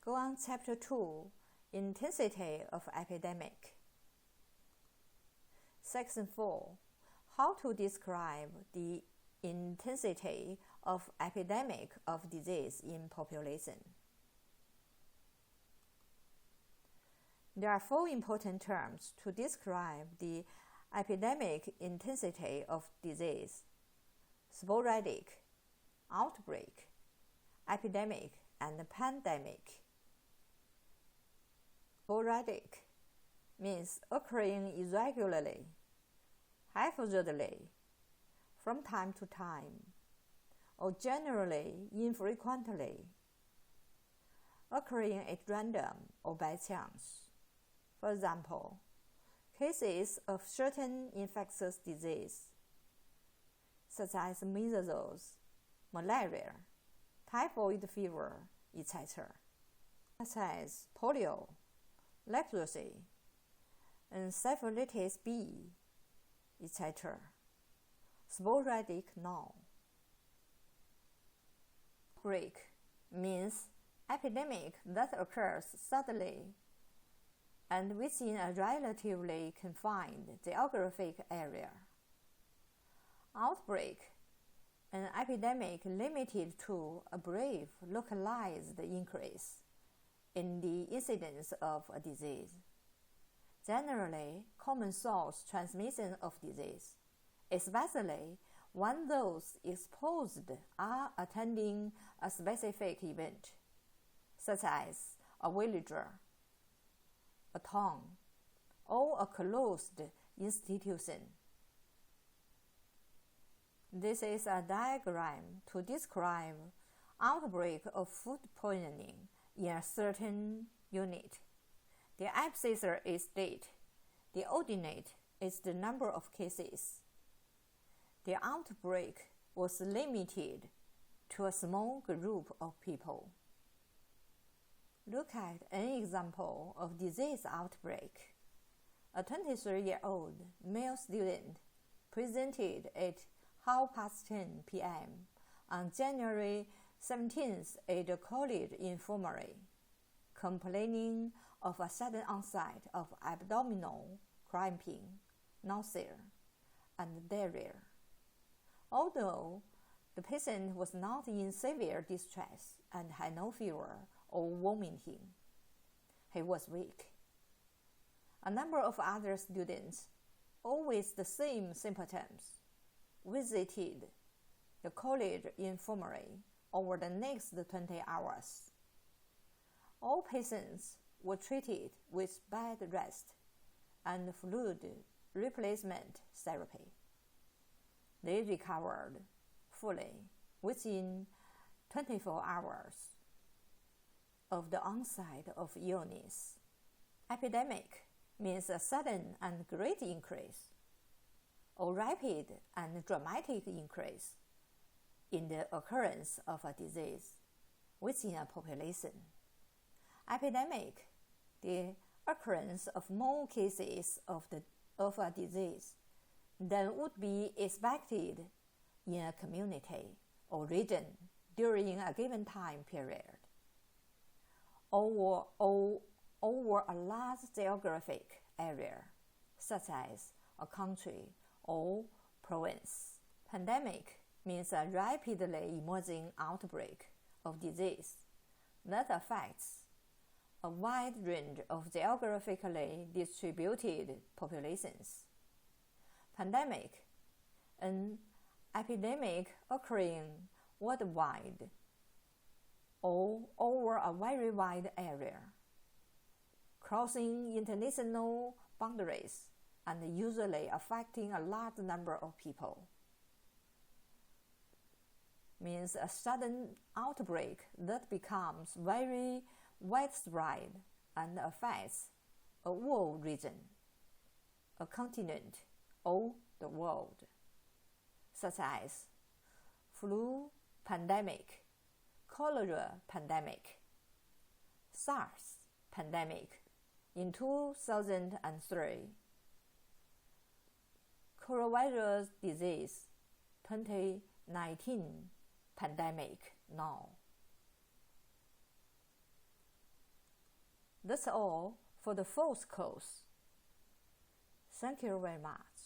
Go on Chapter 2, Intensity of Epidemic. Section 4, How to describe the intensity of epidemic of disease in population. There are 4 important terms to describe the epidemic intensity of disease: sporadic, outbreak, epidemic, and pandemic. Sporadic means occurring irregularly, haphazardly, from time to time, or generally infrequently, occurring at random or by chance. For example, cases of certain infectious disease, such as measles, malaria, typhoid fever, etc., such as polio, leprosy, encephalitis B, etc. Sporadic now. Outbreak means epidemic that occurs suddenly and within a relatively confined geographic area. Outbreak, an epidemic limited to a brief localized increase in the incidence of a disease. Generally, common source transmission of disease, especially when those exposed are attending a specific event, such as a villager, a town, or a closed institution. This is a diagram to describe outbreak of food poisoning in a certain unit. The epicenter is date. The ordinate is the number of cases. The outbreak was limited to a small group of people. Look at an example of disease outbreak. A 23-year-old male student presented at 10:30 p.m. on January 17th at the college infirmary, complaining of a sudden onset of abdominal cramping, nausea, and diarrhea. Although the patient was not in severe distress and had no fever or vomiting, he was weak. A number of other students, all with the same symptoms, visited the college infirmary over the next 20 hours. All patients were treated with bed rest and fluid replacement therapy. They recovered fully within 24 hours of the onset of illness. Epidemic means a sudden and great increase, or rapid and dramatic increase in the occurrence of a disease within a population. Epidemic, the occurrence of more cases of a disease than would be expected in a community or region during a given time period, or over a large geographic area, such as a country or province. Pandemic means a rapidly emerging outbreak of disease that affects a wide range of geographically distributed populations. Pandemic, an epidemic occurring worldwide or over a very wide area, crossing international boundaries and usually affecting a large number of people. Means a sudden outbreak that becomes very widespread and affects a whole region, a continent, or the world, such as flu pandemic, cholera pandemic, SARS pandemic in 2003, coronavirus disease 2019 pandemic now. That's all for the fourth course. Thank you very much.